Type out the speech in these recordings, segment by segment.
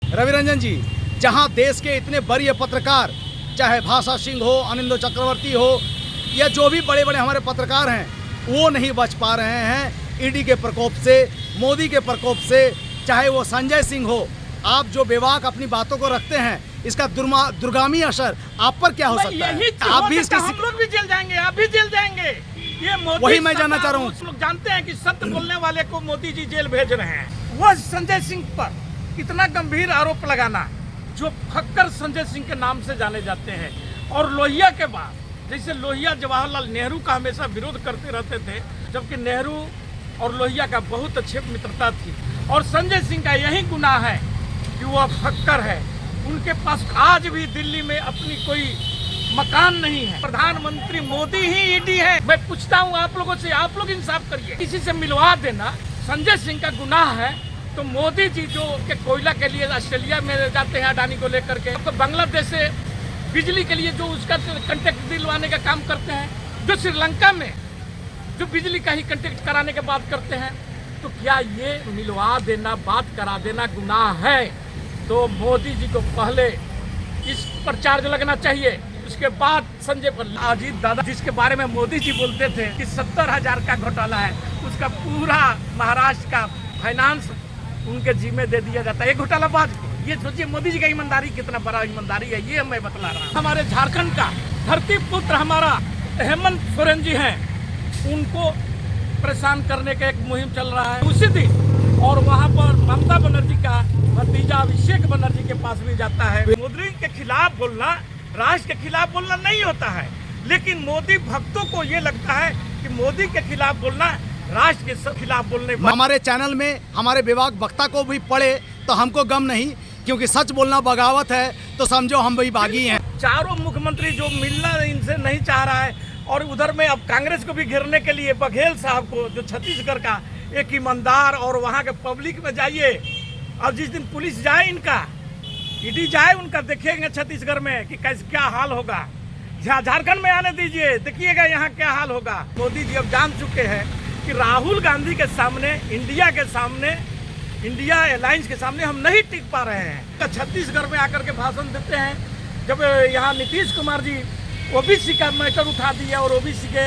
रविरंजन जी, जहां देश के इतने बड़े पत्रकार, चाहे भाषा सिंह हो, अनिंदो चक्रवर्ती हो, या जो भी बड़े बड़े हमारे पत्रकार हैं, वो नहीं बच पा रहे हैं ईडी के प्रकोप से, मोदी के प्रकोप से। चाहे वो संजय सिंह हो, आप जो बेबाक अपनी बातों को रखते हैं, इसका दुर्गामी असर आप पर क्या हो सकता है? आप भी इसके हम लोग भी जेल जाएंगे, आप भी जेल जाएंगे। ये मोदी, वही मैं जानना चाह रहा हूँ। लोग जानते हैं कि सत्य बोलने वाले को मोदी जी जेल भेज रहे हैं। वह संजय सिंह पर इतना गंभीर आरोप लगाना, जो फक्कर संजय सिंह के नाम से जाने जाते हैं, और लोहिया के बाद, जैसे लोहिया जवाहरलाल नेहरू का हमेशा विरोध करते रहते थे, जबकि नेहरू और लोहिया का बहुत अच्छी मित्रता थी, और संजय सिंह का यही गुनाह है कि वह फक्कर है। उनके पास आज भी दिल्ली में अपनी कोई मकान नहीं है। प्रधानमंत्री मोदी ही ईडी है। मैं पूछता हूँ आप लोगों से, आप लोग इंसाफ करिए, किसी से मिलवा देना। संजय सिंह का गुनाह है तो मोदी जी जो के कोयला के लिए ऑस्ट्रेलिया में जाते हैं अडानी को लेकर के, तो बांग्लादेश से बिजली के लिए जो उसका कंटेक्ट दिलवाने का काम करते हैं, जो श्रीलंका में जो बिजली का ही कंटेक्ट कराने के बात करते हैं, तो क्या ये मिलवा देना, बात करा देना गुनाह है? तो मोदी जी को पहले इस पर चार्ज लगना चाहिए, उसके बाद संजय पर। अजीत दादा जिसके बारे में मोदी जी बोलते थे कि 70,000 का घोटाला है, उसका पूरा महाराष्ट्र का फाइनेंस उनके जिम्मे दे दिया जाता है, एक घोटालाबाज को। ये सोचिए मोदी जी का ईमानदारी कितना बड़ा ईमानदारी है, ये मैं बतला रहा हूँ। हमारे झारखंड का धरती पुत्र हमारा हेमंत सोरेन जी हैं, उनको परेशान करने का एक मुहिम चल रहा है उसी दिन, और वहाँ पर ममता बनर्जी का भतीजा अभिषेक बनर्जी के पास भी जाता है। मोदी के खिलाफ बोलना, राष्ट्र के खिलाफ बोलना नहीं होता है, लेकिन मोदी भक्तों को ये लगता है कि मोदी के खिलाफ बोलना राष्ट्र के खिलाफ बोलने। हमारे चैनल में हमारे विभाग वक्ता को भी पढ़े तो हमको गम नहीं, क्योंकि सच बोलना बगावत है, तो समझो हम भी बागी हैं। चारों मुख्यमंत्री जो मिलना इनसे नहीं चाह रहा है, और उधर में अब कांग्रेस को भी घेरने के लिए बघेल साहब को, जो छत्तीसगढ़ का एक ईमानदार, और वहाँ के पब्लिक में जाइए। अब जिस दिन पुलिस जाए, इनका ईडी जाए, उनका देखेंगे छत्तीसगढ़ में कि कैसे क्या हाल होगा। झारखंड में आने दीजिए, देखिएगा यहाँ क्या हाल होगा। मोदी जी अब जान चुके हैं कि राहुल गांधी के सामने, इंडिया के सामने, इंडिया अलायंस के सामने हम नहीं टिक पा रहे हैं। छत्तीसगढ़ में आकर के भाषण देते हैं, जब यहाँ नीतीश कुमार जी ओबीसी का मैटर उठा दिए और ओबीसी के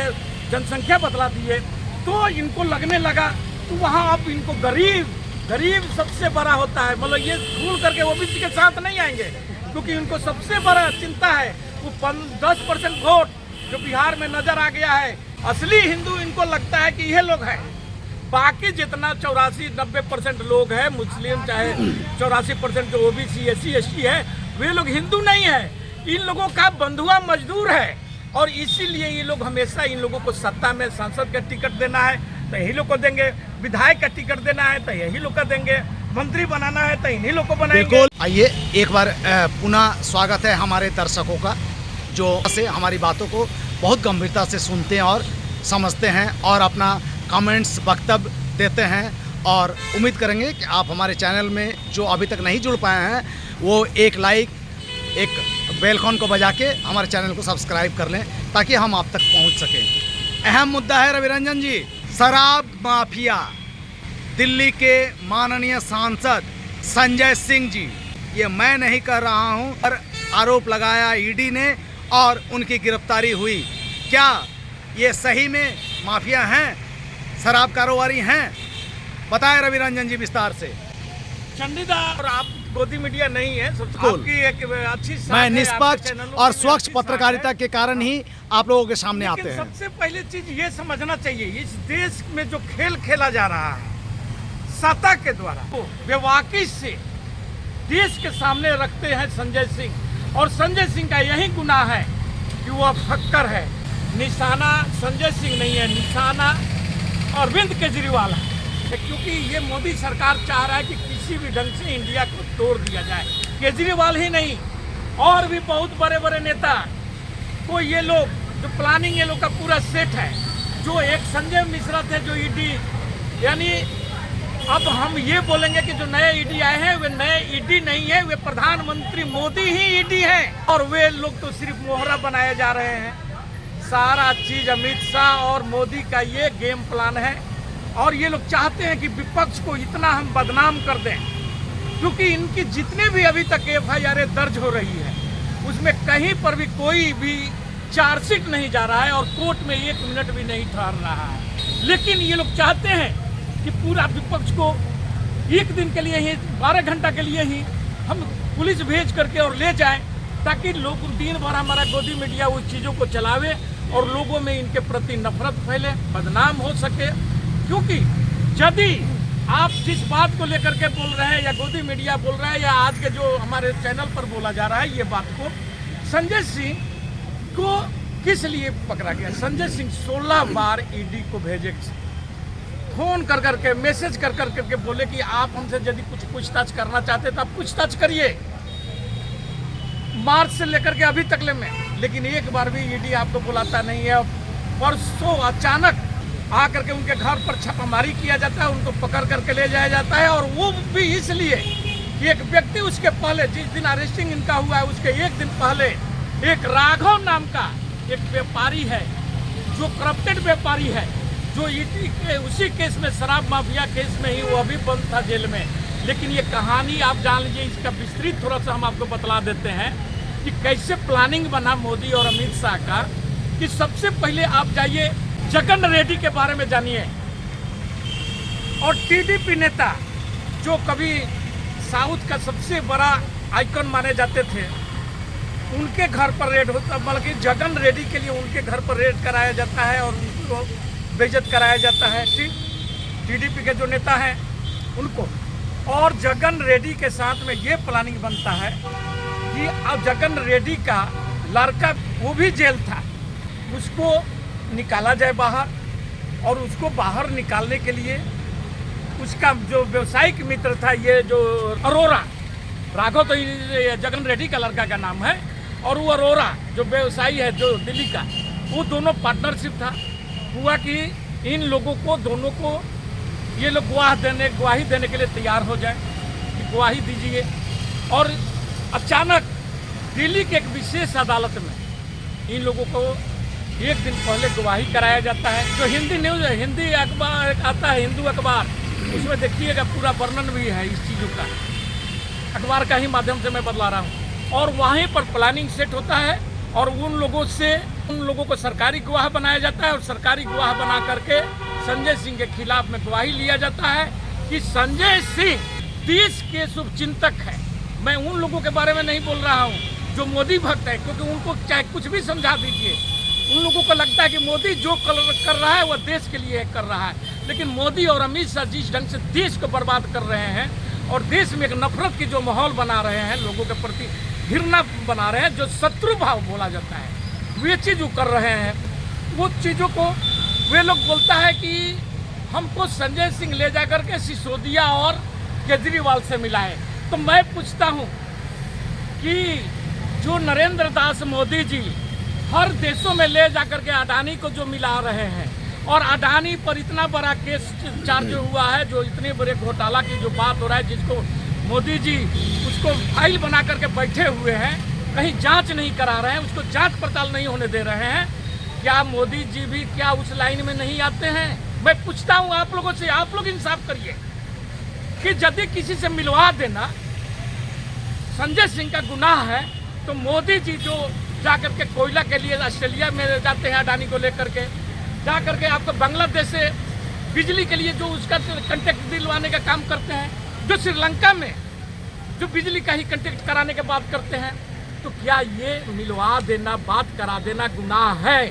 जनसंख्या बतला दिए, तो इनको लगने लगा तो वहाँ अब इनको गरीब सबसे बड़ा होता है। मतलब ये भूल करके ओबीसी के साथ नहीं आएंगे, क्योंकि इनको सबसे बड़ा चिंता है वो 10% वोट जो बिहार में नजर आ गया है। असली हिंदू इनको लगता है कि ये लोग हैं। बाकी जितना 84-90% लोग हैं, मुस्लिम चाहे 84% जो ओबीसी SC ST है, वे लोग हिंदू नहीं है। इन लोगों का बंधुआ मजदूर है, और इसीलिए ये लोग हमेशा इन लोगों को सत्ता में सांसद का टिकट देना है तो यही लोग को देंगे, विधायक का टिकट देना है तो यही लोग का देंगे, मंत्री बनाना है तो इन्हीं लोग को बनाएंगे। आइए एक बार पुनः स्वागत है हमारे दर्शकों का, जो से हमारी बातों को बहुत गंभीरता से सुनते हैं और समझते हैं, और अपना कमेंट्स वक्तव्य देते हैं। और उम्मीद करेंगे कि आप हमारे चैनल में जो अभी तक नहीं जुड़ पाए हैं, वो एक लाइक, एक बेल आइकन को बजा के हमारे चैनल को सब्सक्राइब कर लें, ताकि हम आप तक पहुंच सकें। अहम मुद्दा है रविरंजन जी, शराब माफिया। दिल्ली के माननीय सांसद संजय सिंह जी, ये मैं नहीं कर रहा हूं, पर आरोप लगाया ईडी ने और उनकी गिरफ्तारी हुई। क्या ये सही में माफिया हैं, शराब कारोबारी हैं? बताएं रविरंजन जी विस्तार से। चंडीदार, और आप गोदी मीडिया नहीं है, आपकी एक अच्छी, मैं निष्पक्ष और स्वच्छ पत्रकारिता के कारण ही आप लोगों के सामने आते हैं। सबसे पहले चीज ये समझना चाहिए, इस देश में जो खेल खेला जा रहा है सत्ता के द्वारा, तो बेवाकी से देश के सामने रखते हैं संजय सिंह, और संजय सिंह का यही गुनाह है कि वह फक्कर है। निशाना संजय सिंह नहीं है, निशाना अरविंद केजरीवाल है, क्योंकि ये मोदी सरकार चाह रहा है कि किसी भी ढंग से इंडिया को तोड़ दिया जाए। केजरीवाल ही नहीं, और भी बहुत बड़े बड़े नेता को ये लोग, जो प्लानिंग ये लोग का पूरा सेट है। जो एक संजय मिश्रा थे जो ईडी, यानी अब हम ये बोलेंगे कि जो नए ईडी आए हैं वे नए ईडी नहीं है, वे प्रधानमंत्री मोदी ही ईडी हैं, और वे लोग तो सिर्फ मोहरा बनाए जा रहे हैं। सारा चीज अमित शाह और मोदी का ये गेम प्लान है, और ये लोग चाहते हैं कि विपक्ष को इतना हम बदनाम कर दें क्योंकि इनकी जितने भी अभी तक FIR दर्ज हो रही है उसमें कहीं पर भी कोई भी चार्जशीट नहीं जा रहा है और कोर्ट में 1 मिनट भी नहीं ठहर रहा है। लेकिन ये लोग चाहते हैं कि पूरा विपक्ष को एक दिन के लिए ही 12 घंटा के लिए ही हम पुलिस भेज करके और ले जाएं, ताकि लोग दिन भर हमारा गोदी मीडिया उस चीज़ों को चलावे और लोगों में इनके प्रति नफरत फैले, बदनाम हो सके। क्योंकि यदि आप जिस बात को लेकर के बोल रहे हैं या गोदी मीडिया बोल रहा है या आज के जो हमारे चैनल पर बोला जा रहा है ये बात को, संजय सिंह को किस लिए पकड़ा गया? संजय सिंह 16 बार ईडी को भेजे, फोन कर करके मैसेज कर करके बोले कि आप हमसे यदि कुछ पूछताछ करना चाहते तो आप पूछताछ करिए, मार्च से लेकर के अभी तक में। लेकिन एक बार भी ईडी आपको बुलाता नहीं है। परसों अचानक आकर के उनके घर पर छापामारी किया जाता है, उनको पकड़ करके ले जाया जाता है, और वो भी इसलिए कि एक व्यक्ति उसके पहले, जिस दिन अरेस्टिंग इनका हुआ है उसके एक दिन पहले, एक राघव नाम का एक व्यापारी है जो करप्टेड व्यापारी है, जो ईडी के उसी केस में, शराब माफिया केस में ही वो अभी बंद था जेल में। लेकिन ये कहानी आप जान लीजिए, इसका विस्तृत थोड़ा सा हम आपको बतला देते हैं कि कैसे प्लानिंग बना मोदी और अमित शाह का। कि सबसे पहले आप जाइए जगन रेड्डी के बारे में जानिए, और टीडीपी नेता जो कभी साउथ का सबसे बड़ा आइकन माने जाते थे, उनके घर पर रेड होता, बल्कि जगन रेड्डी के लिए उनके घर पर रेड कराया जाता है और उनको बेइज्जत कराया जाता है। टीडीपी के जो नेता हैं उनको, और जगन रेड्डी के साथ में ये प्लानिंग बनता है कि अब जगन रेड्डी का लड़का वो भी जेल था, उसको निकाला जाए बाहर, और उसको बाहर निकालने के लिए उसका जो व्यवसायिक मित्र था, ये जो अरोरा, राघव तो ये जगन रेड्डी का लड़का का नाम है, और वो अरोरा जो व्यवसायी है जो दिल्ली का, वो दोनों पार्टनरशिप था। हुआ कि इन लोगों को दोनों को ये लोग गवाही देने के लिए तैयार हो जाए कि गवाही दीजिए, और अचानक दिल्ली के एक विशेष अदालत में इन लोगों को एक दिन पहले गवाही कराया जाता है। जो हिंदी न्यूज़ है, हिंदी अखबार आता है, हिंदू अखबार, उसमें देखिएगा पूरा वर्णन भी है इस चीज़ों का, अखबार का ही माध्यम से मैं बतला रहा हूँ। और वहीं पर प्लानिंग सेट होता है, और उन लोगों को सरकारी गवाह बनाया जाता है, और सरकारी गवाह बना करके संजय सिंह के खिलाफ में गवाही लिया जाता है कि संजय सिंह देश के शुभचिंतक है। मैं उन लोगों के बारे में नहीं बोल रहा हूँ जो मोदी भक्त है, क्योंकि उनको चाहे कुछ भी समझा दीजिए, उन लोगों को लगता है कि मोदी जो कर रहा है वह देश के लिए कर रहा है। लेकिन मोदी और अमित शाह जिस ढंग से देश को बर्बाद कर रहे हैं और देश में एक नफरत की जो माहौल बना रहे हैं, लोगों के प्रति घृणा बना रहे हैं, जो शत्रु भाव बोला जाता है, वे चीज़ जो कर रहे हैं, वो चीज़ों को वे लोग बोलता है कि हमको संजय सिंह ले जाकर के सिसोदिया और केजरीवाल से मिलाए। तो मैं पूछता हूँ कि जो नरेंद्र दास मोदी जी हर देशों में ले जाकर के अडानी को जो मिला रहे हैं, और अडानी पर इतना बड़ा केस चार्ज हुआ है, जो इतने बड़े घोटाला की जो बात हो रहा है, जिसको मोदी जी उसको फाइल बना करके बैठे हुए हैं, कहीं जांच नहीं करा रहे हैं, उसको जांच पड़ताल नहीं होने दे रहे हैं। क्या मोदी जी भी क्या उस लाइन में नहीं आते हैं? मैं पूछता हूँ आप लोगों से, आप लोग इंसाफ करिए कि यदि किसी से मिलवा देना संजय सिंह का गुनाह है, तो मोदी जी जो जाकर के कोयला के लिए ऑस्ट्रेलिया में जाते हैं अडानी को लेकर के, जाकर के आपको बांग्लादेश से बिजली के लिए जो उसका कंटेक्ट दिलवाने का काम करते हैं, जो श्रीलंका में जो बिजली का ही कंटेक्ट कराने के बात करते हैं, तो क्या ये मिलवा देना, बात करा देना गुनाह है?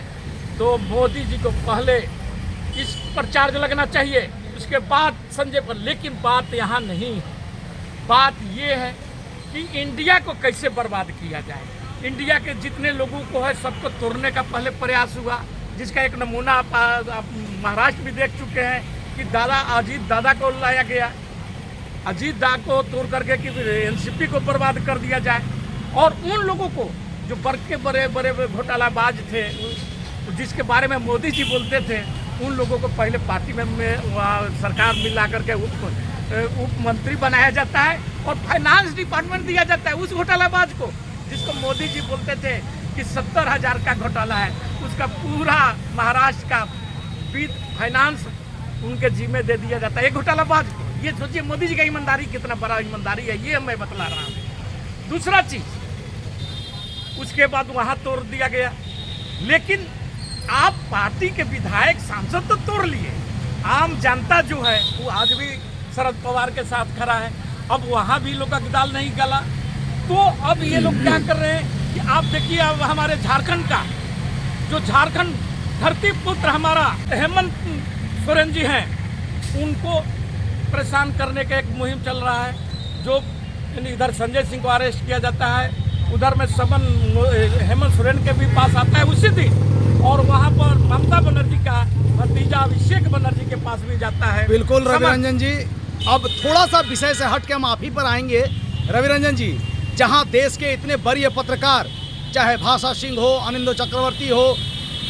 तो मोदी जी को पहले इस पर चार्ज लगना चाहिए, उसके बाद संजय पर। लेकिन बात यहाँ नहीं है, बात ये है कि इंडिया को कैसे बर्बाद किया जाए। इंडिया के जितने लोगों को है सबको तोड़ने का पहले प्रयास हुआ, जिसका एक नमूना आप महाराष्ट्र भी देख चुके हैं कि अजीत दादा को लाया गया, अजीत दादा को तोड़ करके कि एनसीपी को बर्बाद कर दिया जाए। और उन लोगों को जो बड़े बड़े घोटालाबाज थे, जिसके बारे में मोदी जी बोलते थे, उन लोगों को पहले पार्टी में सरकार मिला करके उप मंत्री बनाया जाता है, और फाइनेंस डिपार्टमेंट दिया जाता है उस घोटालाबाज को, जिसको मोदी जी बोलते थे कि 70,000 का घोटाला है। उसका पूरा महाराष्ट्र का वित्त फाइनेंस उनके जिम्मे दे दिया जाता है एक घोटालाबाज को। ये सोचिए मोदी जी का ईमानदारी कितना बड़ा ईमानदारी है, ये मैं बतला रहा हूँ। दूसरा चीज, उसके बाद वहां तोड़ दिया गया, लेकिन आप पार्टी के विधायक सांसद तो तोड़ लिए, आम जनता जो है वो आज भी शरद पवार के साथ खड़ा है। अब वहां भी लोग का दाल नहीं गला, तो अब ये लोग क्या कर रहे हैं कि आप देखिए, अब हमारे झारखंड का जो झारखंड धरती पुत्र हमारा हेमंत सोरेन जी हैं, उनको परेशान करने का एक मुहिम चल रहा है। जो इधर संजय सिंह को अरेस्ट किया जाता है, उधर में समन हेमंत सोरेन के भी पास आता है उसी दिन, और वहां पर ममता बनर्जी का भतीजा अभिषेक बनर्जी के पास भी जाता है। बिल्कुल रवि रंजन जी, अब थोड़ा सा विषय से हट के हम आप ही पर आएंगे। रवि रंजन जी, जहां देश के इतने वरीय पत्रकार, चाहे भाषा सिंह हो, अनिंदो चक्रवर्ती हो,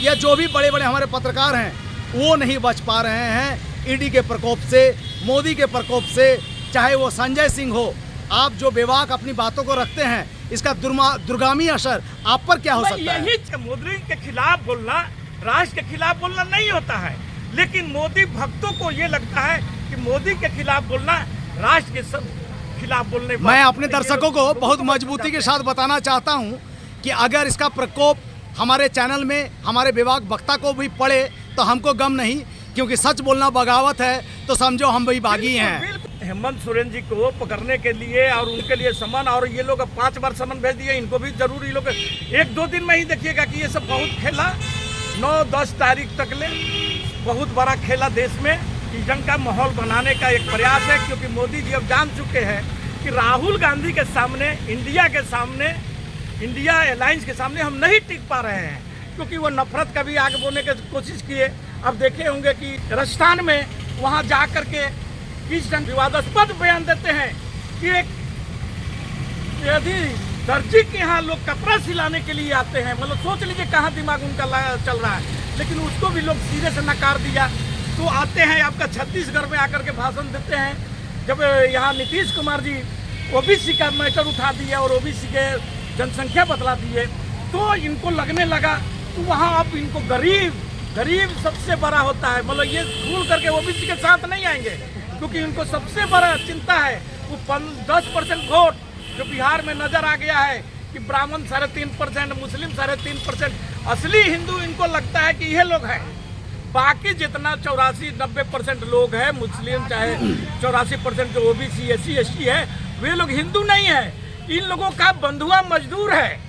या जो भी बड़े बड़े हमारे पत्रकार हैं, वो नहीं बच पा रहे हैं ईडी के प्रकोप से, मोदी के प्रकोप से, चाहे वो संजय सिंह हो। आप जो बेबाक अपनी बातों को रखते हैं, इसका दुर्गामी असर आप पर क्या हो सकता है? यही मोदी के खिलाफ बोलना, राष्ट्र के खिलाफ बोलना नहीं होता है, लेकिन मोदी भक्तों को ये लगता है कि मोदी के खिलाफ बोलना राष्ट्र के खिलाफ बोलने। मैं अपने दर्शकों को बहुत मजबूती के साथ बताना चाहता हूं कि अगर इसका प्रकोप हमारे चैनल में हमारे विभाग वक्ता को भी पड़े तो हमको गम नहीं, क्योंकि सच बोलना बगावत है, तो समझो हम भी बागी हैं। हेमंत सोरेन जी को पकड़ने के लिए और उनके लिए समन, और ये लोग 5 बार समन भेज दिए, इनको भी जरूर ये लोग 1-2 दिन में ही देखिएगा कि ये सब बहुत खेला। 9-10 तारीख तक ले बहुत बड़ा खेला देश में, जंग का माहौल बनाने का एक प्रयास है, क्योंकि मोदी जी अब जान चुके हैं कि राहुल गांधी के सामने, इंडिया के सामने, इंडिया अलायंस के सामने हम नहीं टिक पा रहे हैं, क्योंकि वो नफरत का भी आगे बोलने की कोशिश किए। अब देखे होंगे कि राजस्थान में वहां जा करके किस ढंग विवादास्पद बयान देते हैं कि एक यदि दर्जी के यहाँ लोग कपड़ा सिलाने के लिए आते हैं, मतलब सोच लीजिए कहाँ दिमाग उनका चल रहा है, लेकिन उसको भी लोग सीधे से नकार दिया। तो आते हैं आपका छत्तीसगढ़ में आकर के भाषण देते हैं, जब यहाँ नीतीश कुमार जी ओबीसी का मैटर उठा दिया और ओबीसी के जनसंख्या बतला दिए, तो इनको लगने लगा तो वहाँ अब इनको गरीब सबसे बड़ा होता है, मतलब ये भूल करके ओबीसी के साथ नहीं आएंगे, क्योंकि इनको सबसे बड़ा चिंता है वो 10% वोट जो बिहार में नजर आ गया है कि ब्राह्मण 3.5%, मुस्लिम 3.5%, असली हिंदू इनको लगता है कि यह लोग हैं। बाकी जितना 84-90% लोग हैं मुस्लिम, चाहे 84% जो ओबीसी SC ST है, वे लोग हिंदू नहीं है, इन लोगों का बंधुआ मजदूर है।